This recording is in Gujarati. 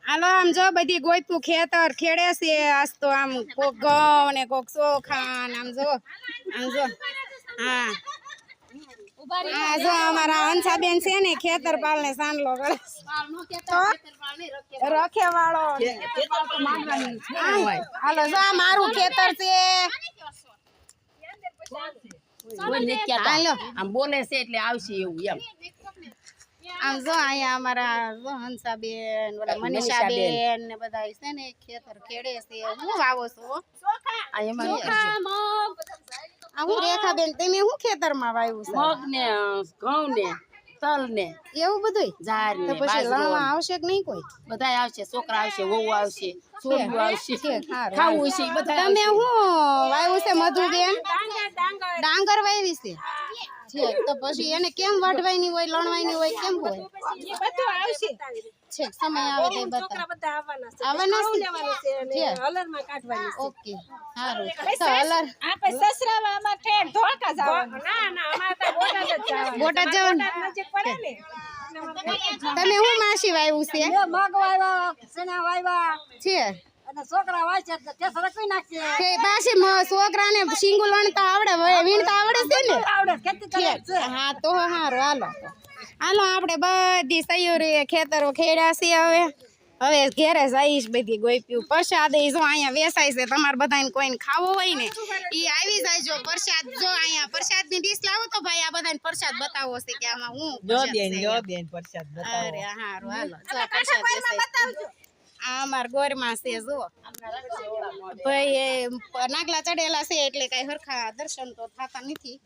હાલો આમ જો બધી ગોયતું ખેતર ખેડે છે આજ તો આમ કોક ઘઉં ને કોક ચોખા ને આમ જો હા હા જો અમારા હંસાબેન છે ને ખેતર પાલ ને સાંડલો કરે રખે વાળો હાલો જો આ મારું ખેતર છે આમ બોલે છે એટલે આવશે એવું એમ આમ જો અહીંયા અમારા જો હંસાબેન ઓલા મનીષાબેન ને બધા છે ને ખેતર ખેડે છે હું વાવો છો આ હું રેખાબેન તમે હું ખેતરમાં વાવ્યું છે મગ ને ઘઉં ને તલ ને એવું બધું ઝાર તો ને પછી લણવા આવશે કે નહીં કોઈ બધા આવશે છોકરા આવશે વહુ આવશે છોકરું આવશે સારું. ખાવું છે બધા તમે હું વાવ્યું છે મધુબેન ડાંગર વાવી છે તો પછી એને કેમ વાઢવાની હોય લણવાની હોય કેમ હોય છે સમય આવે તે બતા આવવાના છે ઓકે સારું તો હલર બોટાદ જવાનું તમે હું માસી વાવ્યું છે મગ વાવ્યા ચણા વાવ્યા છે અને છોકરા વાય છે તે સરકવી નાખશે તે પાછી છોકરાને સિંગુલ વણતા આવડે વીણતા આવડે છે ને આવડે ખેતી કરે છે હા તો સારું હાલો આપણે બધી સયુરી ખેતરો ખેડ્યા છે હવે ઘેરે જઈશ બધી ગોપ્યું પ્રસાદ જો અહીંયા વેચાય છે તમારે બધાને કોઈને ખાવો હોય ને એ આવી જાય જો પ્રસાદ જો અહીંયા પ્રસાદની ડીશ લાવો તો ભાઈ આ બધાને પ્રસાદ બતાવો છે કે આમાં હું અરે હારું હાલો જો પ્રસાદ વેચાય આ અમાર ગોરમાં છે જો ભાઈ એ નાગલા ચડેલા છે એટલે કઈ હરખા દર્શન તો થતા નથી